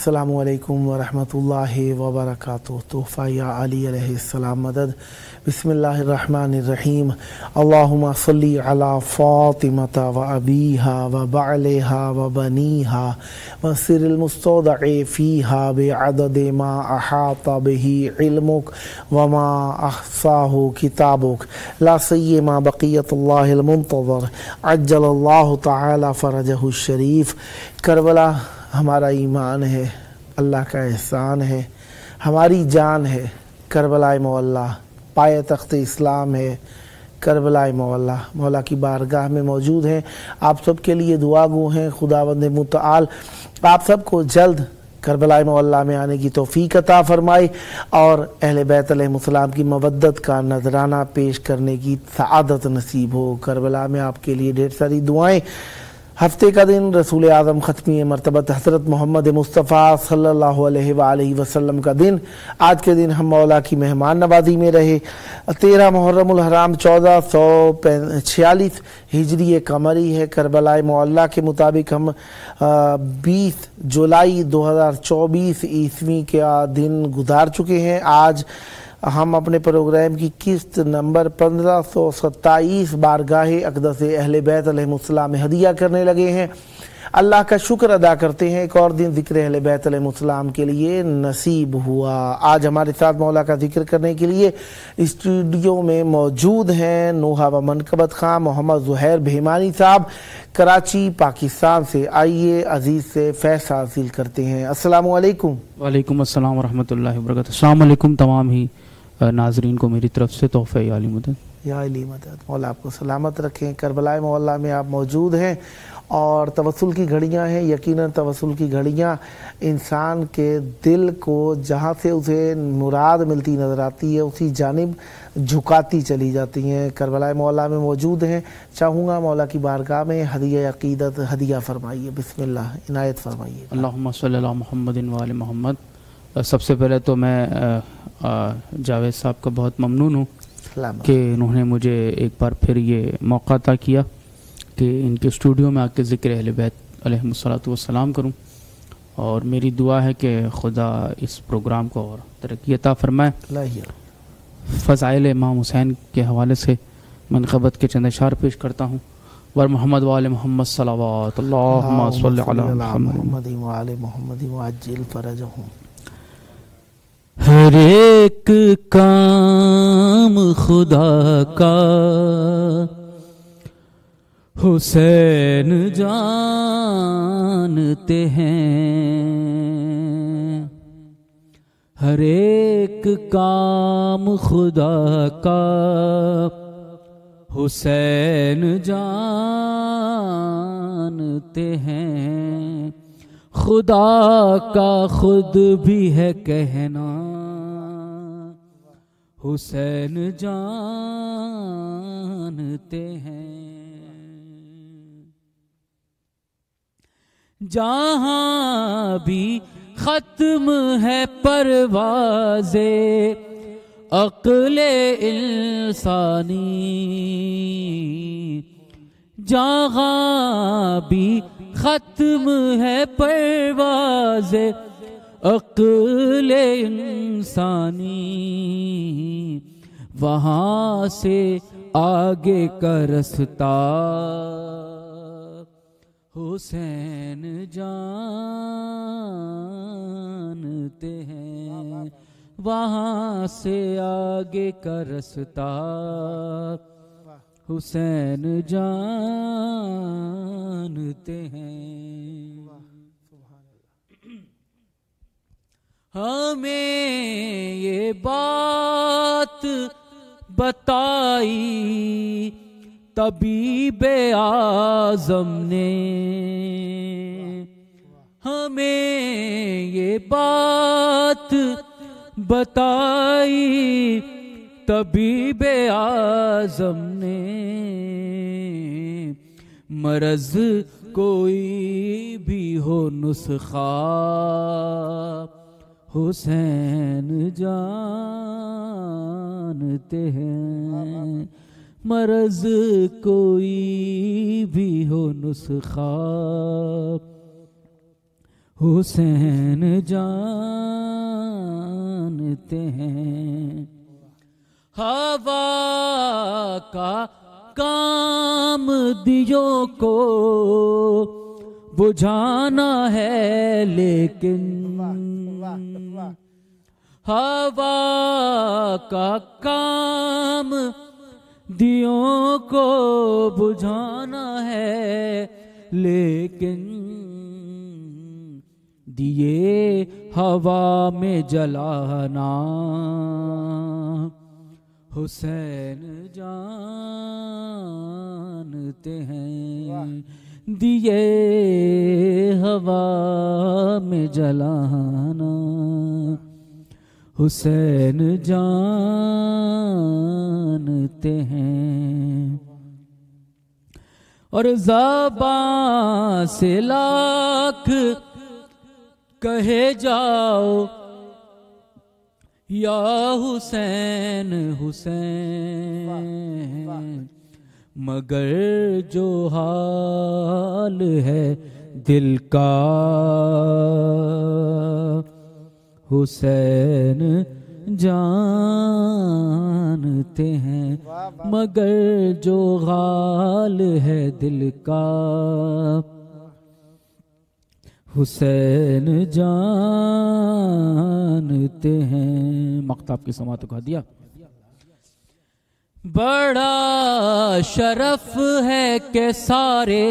السلام علیکم ورحمۃ اللہ وبرکاتہ۔ تحفہ یا علی علیہ السلام مدد۔ بسم اللہ الرحمن الرحیم۔ اللہم صلی علی فاطمۃ و ابیہا و بعلہا و بنیہا و سر المستودع فیہا بعدد ما احاط بہ علمک وما احصاہ کتابک، لا سیما بقیت اللہ المنتظر عجل اللہ تعالی فرجہ الشریف۔ کربلا ہمارا ایمان ہے، اللہ کا احسان ہے، ہماری جان ہے۔ کربلا معلیٰ پائے تخت اسلام ہے۔ کربلا معلیٰ مولا کی بارگاہ میں موجود ہیں۔ آپ سب کے لیے دعا گو ہیں خداوند متعال آپ سب کو جلد کربلا معلیٰ میں آنے کی توفیق عطا فرمائے اور اہل بیت علیہ السلام کی مودت کا نذرانہ پیش کرنے کی سعادت نصیب ہو۔ کربلا میں آپ کے لیے ڈھیر ساری دعائیں۔ ہفتے کا دن رسول اعظم ختمی مرتبت حضرت محمد مصطفیٰ صلی اللہ علیہ وآلہ وسلم کا دن۔ آج کے دن ہم مولا کی مہمان نوازی میں رہے۔ 13 محرم الحرام 1446 ہجری قمری ہے۔ کربلا معلیٰ کے مطابق ہم 20 جولائی 2024 عیسوی کا دن گزار چکے ہیں۔ آج ہم اپنے پروگرام کی قسط نمبر 1527 بارگاہ اقدس اہل بیت علیہ السلام میں ہدیہ کرنے لگے ہیں۔ اللہ کا شکر ادا کرتے ہیں ایک اور دن ذکر اہل بیت علیہ السلام کے لیے نصیب ہوا۔ آج ہمارے ساتھ مولا کا ذکر کرنے کے لیے اسٹوڈیو میں موجود ہیں نوحہ و منقبت خاں محمد زہیر بہیمانی صاحب کراچی پاکستان سے۔ آئیے عزیز سے فیض حاصل کرتے ہیں۔ السلام علیکم۔ وعلیکم السلام ورحمۃ اللہ وبرکاتہ۔ السلام علیکم تمام ہی ناظرین کو میری طرف سے تحفہ یا علی مدد۔ یا علی مدد۔ مولا آپ کو سلامت رکھیں۔ کربلا معلیٰ میں آپ موجود ہیں اور توسل کی گھڑیاں ہیں۔ یقیناً توسل کی گھڑیاں انسان کے دل کو جہاں سے اسے مراد ملتی نظر آتی ہے اسی جانب جھکاتی چلی جاتی ہیں۔ کربلا معلیٰ میں موجود ہیں۔ چاہوں گا مولا کی بارگاہ میں ہدیہ عقیدت ہدیہ فرمائیے۔ بسم اللہ عنایت فرمائیے۔ اللہم صلی علی محمد وآل محمد۔ سب سے پہلے تو میں جاوید صاحب کا بہت ممنون ہوں کہ انہوں نے مجھے ایک بار پھر یہ موقع عطا کیا کہ ان کے اسٹوڈیو میں آ کے ذکر اہل بیت علیہ السلام کروں، اور میری دعا ہے کہ خدا اس پروگرام کو اور ترقی عطا فرمائے۔ فضائل امام حسین کے حوالے سے منقبت کے چند اشعار پیش کرتا ہوں۔ ور محمد وآل محمد صلوات اللہم صلی علی محمد وآل محمد وعجل فرجہم۔ ہر ایک کام خدا کا حسین جانتے ہیں، ہر ایک کام خدا کا حسین جانتے ہیں، خدا کا خود بھی ہے کہنا حسین جانتے ہیں۔ جہاں بھی ختم ہے پرواز عقل انسانی، جہاں بھی ختم ہے پرواز عقل انسانی، وہاں سے آگے کا رستہ حسین جانتے ہیں، وہاں سے آگے کا رستہ حسین جانتے ہیں۔ ہمیں یہ بات بتائی طبیب اعظم نے، ہمیں یہ بات بتائی طبیب اعظم نے، مرض کوئی بھی ہو نسخہ حسین جانتے ہیں، مرض کوئی بھی ہو نسخہ حسین جانتے ہیں۔ ہوا کا کام دیوں کو بجھانا ہے، لیکن ہوا کا کام دیوں کو بجھانا ہے، لیکن دیے ہوا میں جلانا حسین جانتے ہیں، دیے ہوا میں جلانا حسین جانتے ہیں۔ اور زبان سے لاکھ کہے جاؤ یا حسین حسین، مگر جو حال ہے دل کا حسین جانتے ہیں، مگر جو حال ہے دل کا حسین جانتے ہیں۔ مقطع آپ کی سماعت کو دیا۔ بڑا شرف ہے کہ سارے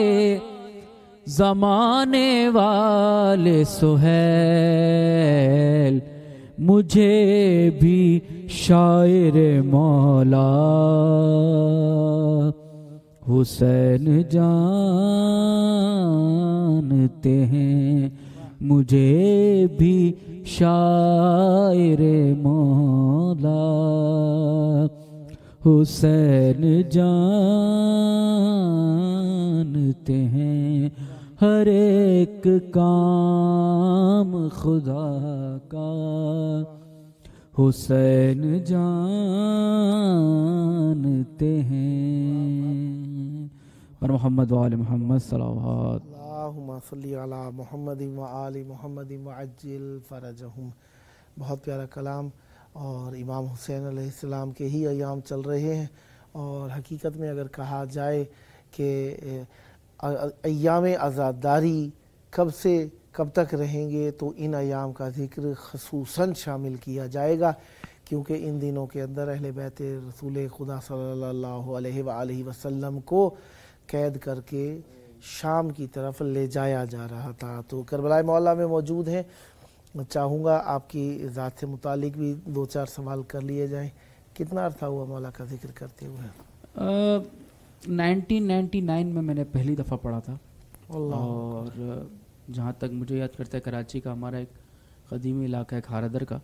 زمانے والے سہیل مجھے بھی شاعر مولا حسین جانتے ہیں، مجھے بھی شاعر مولا حسین جانتے ہیں، ہر ایک کام خدا کا حسین جانتے ہیں۔ اور محمد وآل محمد صلوات اللہم صلی علی محمد وآل محمد وعجل فرجہم۔ بہت پیارا کلام، اور امام حسین علیہ السلام کے ہی ایام چل رہے ہیں، اور حقیقت میں اگر کہا جائے کہ ایام عزاداری کب سے کب تک رہیں گے تو ان ایام کا ذکر خصوصاً شامل کیا جائے گا، کیونکہ ان دنوں کے اندر اہل بیت رسول خدا صلی اللہ علیہ وآلہ وسلم کو قید کر کے شام کی طرف لے جایا جا رہا تھا۔ تو کربلا معلیٰ میں موجود ہیں، چاہوں گا آپ کی ذات سے متعلق بھی دو چار سوال کر لیے جائیں۔ کتنا عرصہ ہوا مولا کا ذکر کرتے ہوئے؟ 1999 میں نے پہلی دفعہ پڑھا تھا، اور جہاں تک مجھے یاد کرتا ہے کراچی کا ہمارا ایک قدیمی علاقہ ہے کھارادر کا،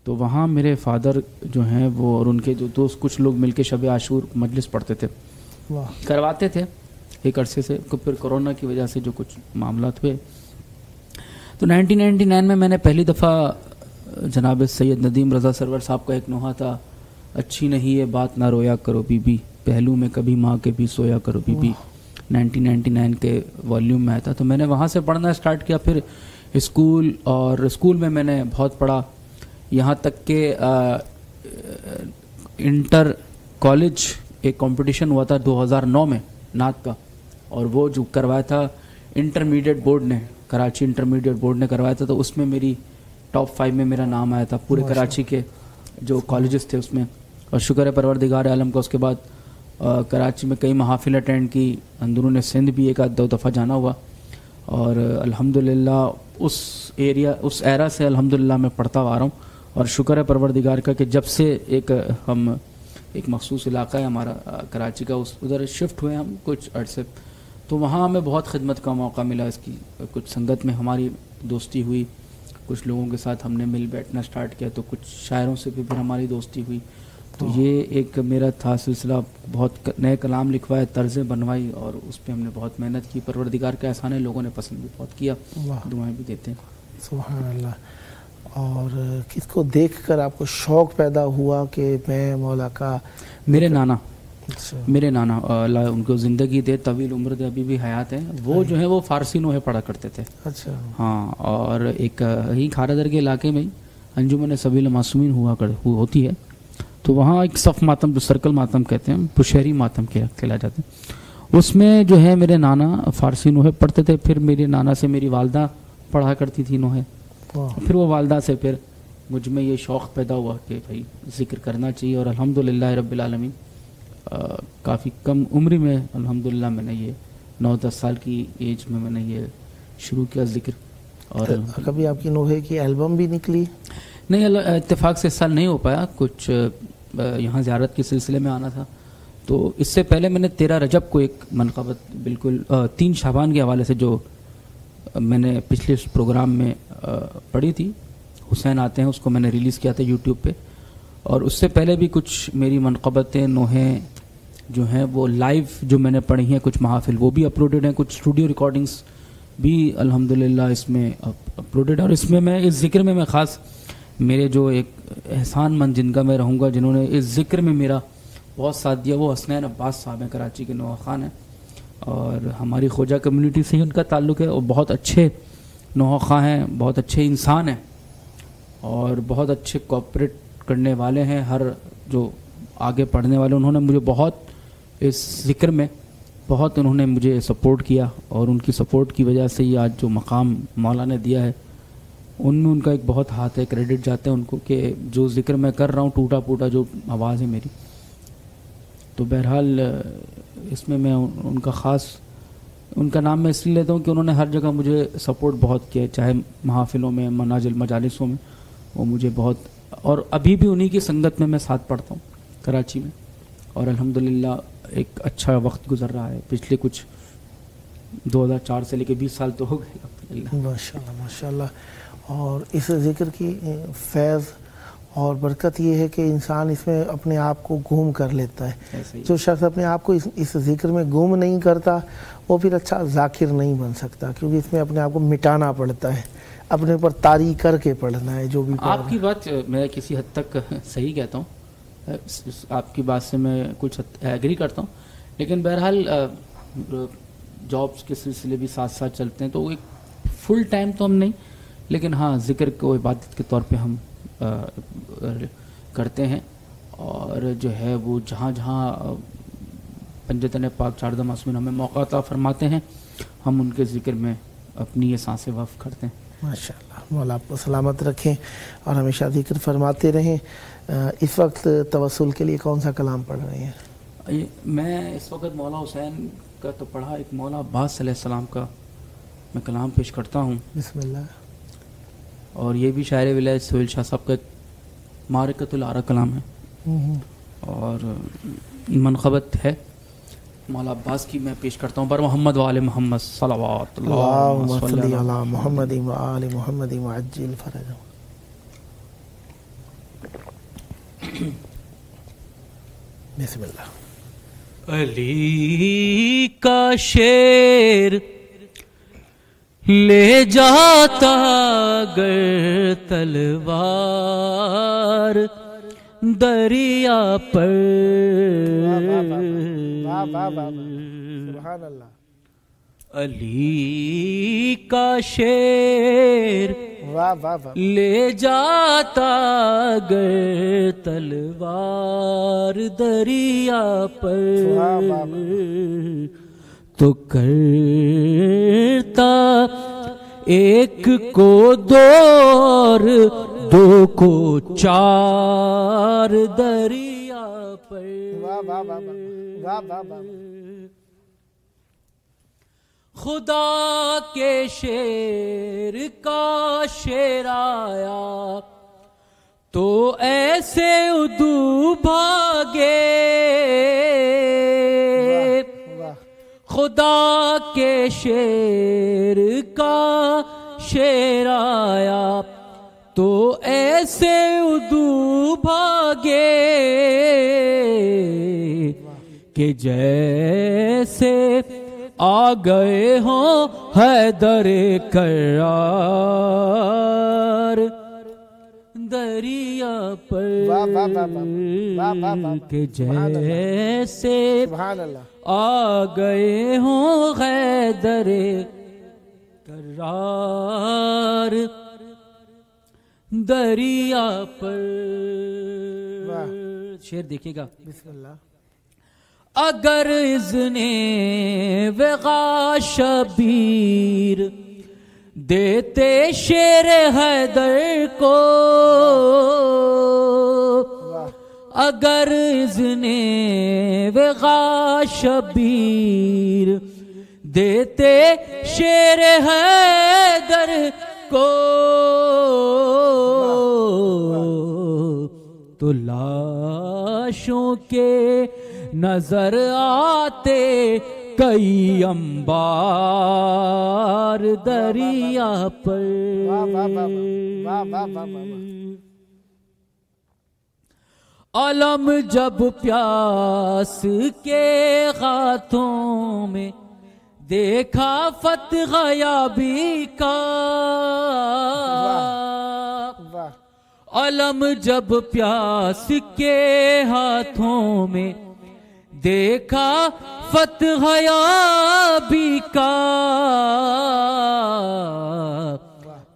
تو وہاں میرے فادر جو ہیں وہ اور ان کے جو دوست کچھ لوگ مل کے شب عاشور مجلس پڑھتے تھے، کرواتے تھے ایک عرصے سے، پھر کورونا کی وجہ سے جو کچھ معاملات ہوئے، تو 1999 میں نے پہلی دفعہ جناب سید ندیم رضا سرور صاحب کا ایک نوحہ تھا، اچھی نہیں ہے بات نہ رویا کرو بی بی، پہلو میں کبھی ماں کے بھی سویا کرو بی بی، 1999 کے والیوم میں آیا تھا، تو میں نے وہاں سے پڑھنا اسٹارٹ کیا۔ پھر اسکول میں نے بہت پڑھا، یہاں تک کہ انٹر کالج ایک کمپٹیشن ہوا تھا 2009 میں نعت کا، اور وہ جو کروایا تھا انٹرمیڈیٹ بورڈ نے، کراچی انٹرمیڈیٹ بورڈ نے کروایا تھا، تو اس میں میری ٹاپ 5 میں میرا نام آیا تھا پورے کراچی کے جو کالجز تھے اس میں، اور شکر ہے پروردگار عالم کا۔ اس کے بعد کراچی میں کئی محافل اٹینڈ کی، اندرون سندھ بھی ایک آدھ دو دفعہ جانا ہوا، اور الحمدللہ اس ایرا سے الحمدللہ میں پڑھتا آ رہا ہوں، اور شکر ہے پروردگار کا کہ جب سے ہم ایک مخصوص علاقہ ہے ہمارا کراچی کا، ادھر شفٹ ہوئے ہم کچھ عرصے، تو وہاں ہمیں بہت خدمت کا موقع ملا. اس کی کچھ سنگت میں ہماری دوستی ہوئی, کچھ لوگوں کے ساتھ ہم نے مل بیٹھنا سٹارٹ کیا, تو کچھ شاعروں سے بھی پھر ہماری دوستی ہوئی. تو یہ ایک میرا تھا سلسلہ, بہت نئے کلام لکھوائے, طرزیں بنوائی, اور اس پہ ہم نے بہت محنت کی. پروردگار کا احسان ہے, لوگوں نے پسند بھی بہت کیا, دعائیں بھی دیتے ہیں. سبحان اللہ. اور کس کو دیکھ کر آپ کو شوق پیدا ہوا کہ میں مولا کا؟ میرے نانا اللہ ان کو زندگی دے, طویل عمر دے, ابھی بھی حیات ہیں. وہ جو ہے وہ فارسی نوحے پڑھا کرتے تھے. اچھا. ہاں. اور ایک ہی کھارا در کے علاقے میں ہی انجمن سبیل معصومین ہوتی ہے. تو وہاں ایک صف ماتم, جو سرکل ماتم کہتے ہیں, پشہری ماتم کہلا جاتے ہیں, اس میں جو ہے میرے نانا فارسی نوحے پڑھتے تھے. پھر میرے نانا سے میری والدہ پڑھا کرتی تھی نوحے. پھر وہ والدہ سے پھر مجھ میں یہ شوق پیدا ہوا کہ بھائی ذکر کرنا چاہیے. اور الحمدللہ رب العالمین کافی کم عمری میں الحمدللہ میں نے یہ 9-10 سال کی ایج میں نے یہ شروع کیا ذکر. اور کبھی آپ کی نوحے کی البم بھی نکلی؟ نہیں, اتفاق سے اس سال نہیں ہو پایا, کچھ یہاں زیارت کے سلسلے میں آنا تھا. تو اس سے پہلے میں نے 13 رجب کو ایک منقبت بالکل 3 شعبان کے حوالے سے جو میں نے پچھلے پروگرام میں پڑھی تھی, حسین آتے ہیں, اس کو میں نے ریلیز کیا تھا یوٹیوب پہ. اور اس سے پہلے بھی کچھ میری منقبتیں نوحیں جو ہیں وہ لائیو جو میں نے پڑھی ہیں, کچھ محافل وہ بھی اپلوڈڈ ہیں, کچھ اسٹوڈیو ریکارڈنگس بھی الحمدللہ اس میں اپلوڈڈ ہے. اور اس میں اس ذکر میں خاص میرے جو ایک احسان مند جن کا میں رہوں گا, جنہوں نے اس ذکر میں میرا بہت ساتھ دیا, وہ حسنین عباس صاحب ہیں, کراچی کے نوحہ خان ہیں. اور ہماری خواجہ کمیونٹی سے ہی ان کا تعلق ہے, اور بہت اچھے نوحہ خواں ہیں, بہت اچھے انسان ہیں, اور بہت اچھے کوآپریٹ کرنے والے ہیں. ہر جو آگے پڑھنے والے, انہوں نے مجھے بہت اس ذکر میں بہت انہوں نے مجھے سپورٹ کیا. اور ان کی سپورٹ کی وجہ سے ہی آج جو مقام مولا نے دیا ہے, ان میں ان کا ایک بہت ہاتھ ہے, کریڈٹ جاتے ہیں ان کو کہ جو ذکر میں کر رہا ہوں, ٹوٹا پوٹا جو آواز ہے میری. تو بہرحال اس میں ان کا خاص ان کا نام میں اس لیے لیتا ہوں کہ انہوں نے ہر جگہ مجھے سپورٹ بہت کیا, چاہے محافلوں میں, مناجل مجالسوں میں, وہ مجھے بہت. اور ابھی بھی انہی کی سنگت میں ساتھ پڑھتا ہوں کراچی میں, اور الحمدللہ ایک اچھا وقت گزر رہا ہے. پچھلے کچھ 2004 سے لے کے 20 سال تو ہو گئے. ماشاءاللہ ماشاءاللہ. اور اس ذکر کی فیض اور برکت یہ ہے کہ انسان اس میں اپنے آپ کو گم کر لیتا ہے. جو شخص اپنے آپ کو اس ذکر میں گم نہیں کرتا, وہ پھر اچھا ذاکر نہیں بن سکتا, کیونکہ اس میں اپنے آپ کو مٹانا پڑتا ہے, اپنے اوپر طاری کر کے پڑھنا ہے. جو بھی آپ کی بات میں کسی حد تک صحیح کہتا ہوں, آپ کی بات سے میں کچھ ایگری کرتا ہوں, لیکن بہرحال جابس کے سلسلے بھی ساتھ ساتھ چلتے ہیں, تو ایک فل ٹائم تو ہم نہیں, لیکن ہاں ذکر کو عبادت کے طور پہ ہم کرتے ہیں. اور جو ہے وہ جہاں جہاں پنجتن پاک چاردہ معصومین ہمیں موقع عطا فرماتے ہیں, ہم ان کے ذکر میں اپنی یہ سانسیں وقف کرتے ہیں. ماشاءاللہ, مولا آپ کو سلامت رکھیں اور ہمیشہ ذکر فرماتے رہیں. اس وقت توسل کے لیے کون سا کلام پڑھ رہے ہیں؟ میں اس وقت مولا حسین کا تو پڑھا, ایک مولا عباس علیہ السلام کا میں کلام پیش کرتا ہوں. بسم اللہ. اور یہ بھی شاعر ولایت سہیل شاہ صاحب کا معرکۃ العرا کلام ہے, اور منقبت ہے مولا عباس کی, میں پیش کرتا ہوں. بر محمد و آل محمد صلوات اللہم صلی علی محمد و آل محمد وعجل فرجہ. بسم اللہ. علی کا شیر لے جاتا گر تلوار دریا پر, سبحان اللہ. علی کا شیر لے جاتا گر تلوار دریا پر, تو کرتا ایک کو دور, دو کو چار دریا پر. خدا کے شیر کا شیر آیا تو ایسے ادو بھاگے, خدا کے شیر کا شیر آیا تو ایسے ادو بھاگے کہ جیسے آ گئے ہوں حیدر کرار دریا پر کہ جیسے آ گئے ہوں حیدر کرار دریا پر. شعر دیکھیے گا. بسم اللہ. اگر اذن وغا شبیر دیتے شیر حیدر کو, اگر اذن وغا شبیر دیتے شیر حیدر کو تو لاشوں کے نظر آتے کئی انبار دریا پر. علم جب پیاس کے ہاتھوں میں دیکھا فتح یابی کا, علم جب پیاس کے ہاتھوں میں دیکھا فتح یابی کا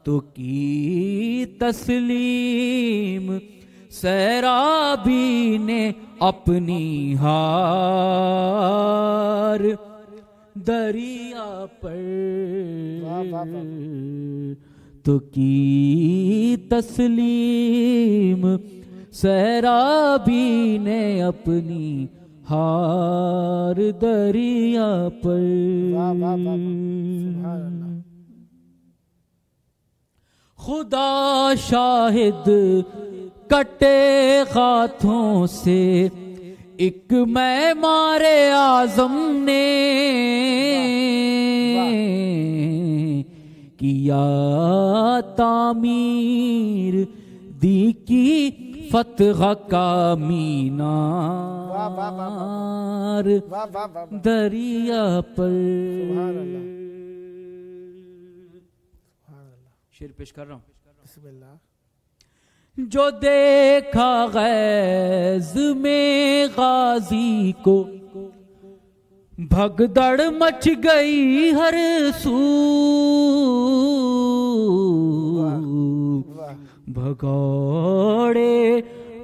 تو کی تسلیم سیرابی نے اپنی ہار دریا پر, تو کی تسلیم سیرابی نے اپنی ہار دریا پر. خدا شاہد کٹے ہاتھوں سے ایک معمار اعظم نے کیا تعمیر دی کی فتح کا مینار دریا پر. شعر پیش کر رہا ہوں. بسم اللہ. جو دیکھا غیظ میں غازی کو بھگدڑ مچ گئی ہر سو, بھگوڑے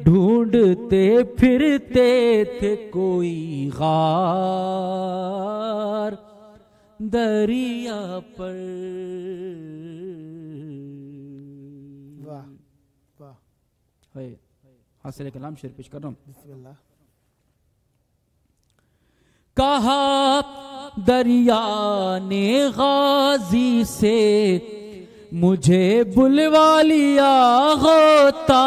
ڈھونڈتے پھرتے تھے کوئی غار دریا پر. حاصل کلام شعر پیش کر رہا ہوں. بسم اللہ. کہا دریا نے غازی سے مجھے بلوا لیا ہوتا,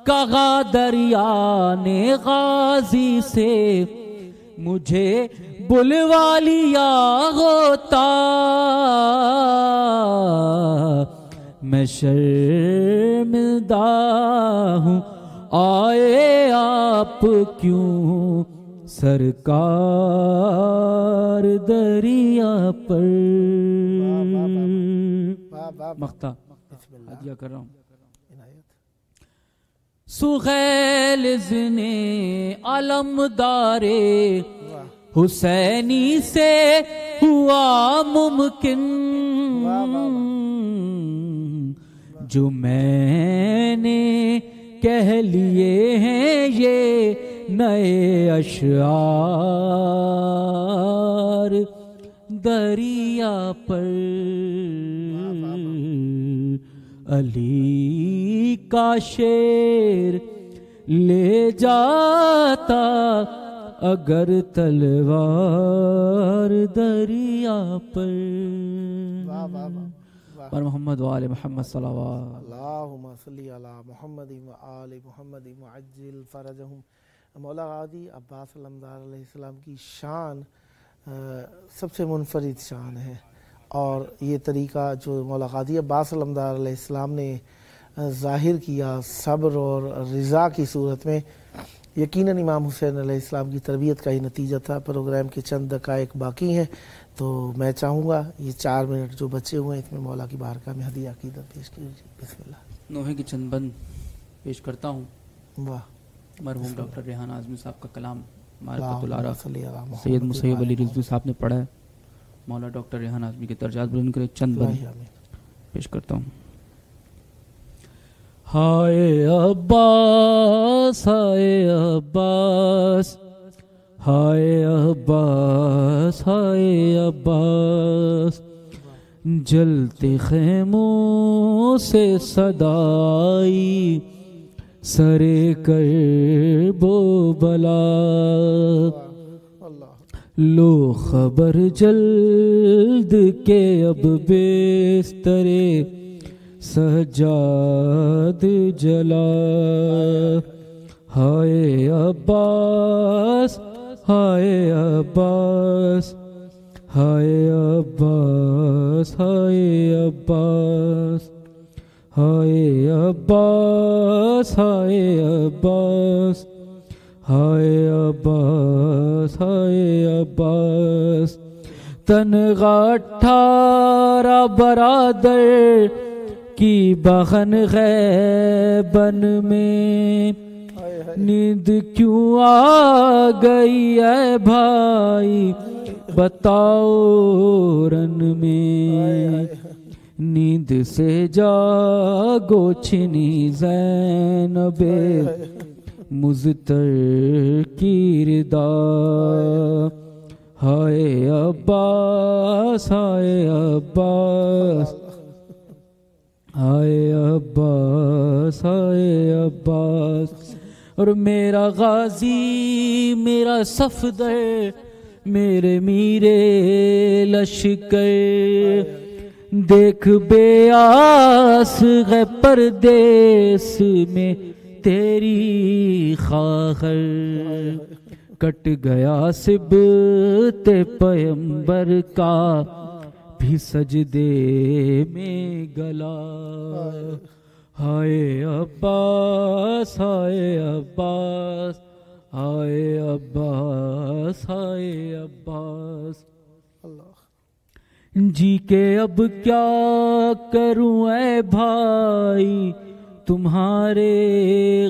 کہا دریا نے غازی سے مجھے بلوا لیا ہوتا, میں شرمندہ ہوں آئے آپ کیوں سرکار دریا پر. مقطع ہدیہ کر رہا ہوں. سہیل ازن علمدار حسینی سے ہوا ممکن, جو میں نے کہہ لیے ہیں یہ نئے اشعار دریا پر. علی کا شیر لے جاتا اگر تلوار دریا پر. پر محمد و آل محمد صلوات. اللہم صلی علی محمد و آل محمد وعجل فرجہم مولا غازی عباس علمدار علیہ السلام کی شان سب سے منفرد شان ہے، اور یہ طریقہ جو مولا غازی عباس علمدار علیہ السلام نے ظاہر کیا صبر اور رضا کی صورت میں، یقیناً امام حسین علیہ السلام کی تربیت کا ہی نتیجہ تھا۔ پروگرام کے چند دقائق باقی ہیں، تو میں چاہوں گا یہ 4 منٹ جو بچے ہوئے ہیں اس میں مولا کی بارگاہ میں ہدیہ عقیدت پیش کیجیے۔ بسم اللہ۔ نوحے کے چند بند پیش کرتا ہوں۔ واہ۔ مرحوم ڈاکٹر ریحان اعظمی صاحب کا کلام معرفت الآراء سید مسیب علی رضوی صاحب نے پڑھا ہے۔ مولا ڈاکٹر ریحان اعظمی کے درجات بلند کرے، چند بند پیش کرتا ہوں۔ ہائے عباس ہائے عباس ہائے عباس ہائے عباس، جلتے خیموں سے صدائی سرے کرب و بلا، لو خبر جلد کے اب بسترے سجاد جلا، ہائے عباس ہائے عباس ہائے عباس ہائے عباس ہائے عباس ہائے عباس ہائے عباس ہائے عباس، تنغا 18 برادر کی بغن غیبن میں، نیند کیوں آ گئی اے بھائی بتاؤ رن میں، نیند سے جاگو چھنی زینب مزتر کی ردا، ہائے عباس ہائے عباس ہائے عباس ہائے عباس، اور میرا غازی میرا صفدر میرے میرے لشکر، دیکھ بے آس غے پردیس میں تیری خاخر، کٹ گیا سبت پیمبر کا بھی سجدے میں گلا، ہائے عباس ہائے عباس ہائے عباس ہائے عباس، جی کے اب کیا کروں اے بھائی تمہارے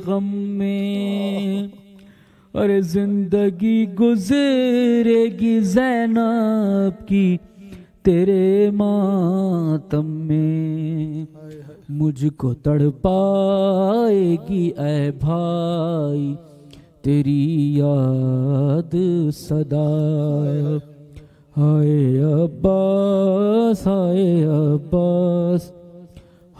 غم میں، اور زندگی گزرے گی زینب کی تیرے ماتم میں، مجھ کو تڑپائے گی اے بھائی تیری یاد صدا، ہائے عباس ہائے عباس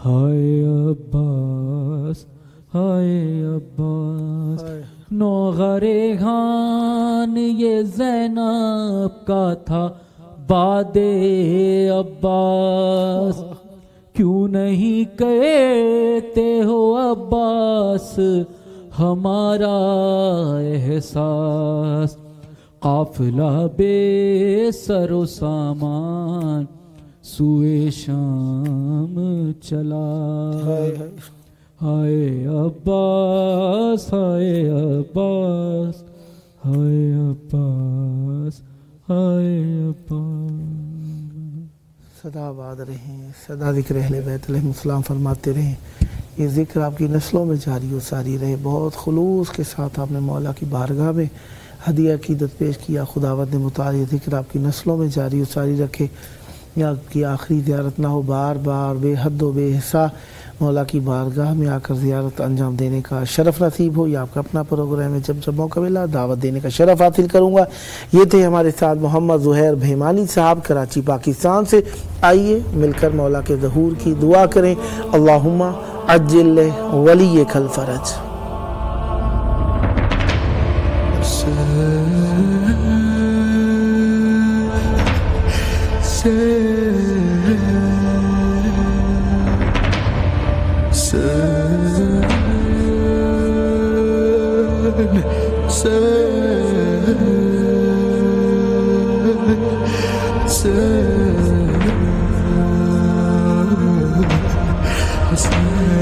ہائے عباس ہائے عباس، نوغہ ریحان یہ زینب کا تھا باد عباس، کیوں نہیں کہتے ہو عباس ہمارا احساس، قافلہ بے سر و سامان سوئے شام چلا، ہائے عباس ہائے عباس ہائے عباس ہائے عباس۔ سدا آباد رہیں، سدا ذکر اہل بیت علیہ السلام فرماتے رہیں، یہ ذکر آپ کی نسلوں میں جاری و ساری رہے۔ بہت خلوص کے ساتھ آپ نے مولا کی بارگاہ میں ہدیہ عقیدت پیش کیا، خداوند نے متعالی ذکر آپ کی نسلوں میں جاری و ساری رکھے، یا آپ کی آخری زیارت نہ ہو، بار بار بے حد و بے حصہ مولا کی بارگاہ میں آ کر زیارت انجام دینے کا شرف نصیب ہو۔ یہ آپ کا اپنا پروگرام ہے، جب موقع ملا دعوت دینے کا شرف حاصل کروں گا۔ یہ تھے ہمارے ساتھ محمد زہیر بھیمانی صاحب کراچی پاکستان سے۔ آئیے مل کر مولا کے ظہور کی دعا کریں۔ اللہم عجل ولیک الفرج۔ حسين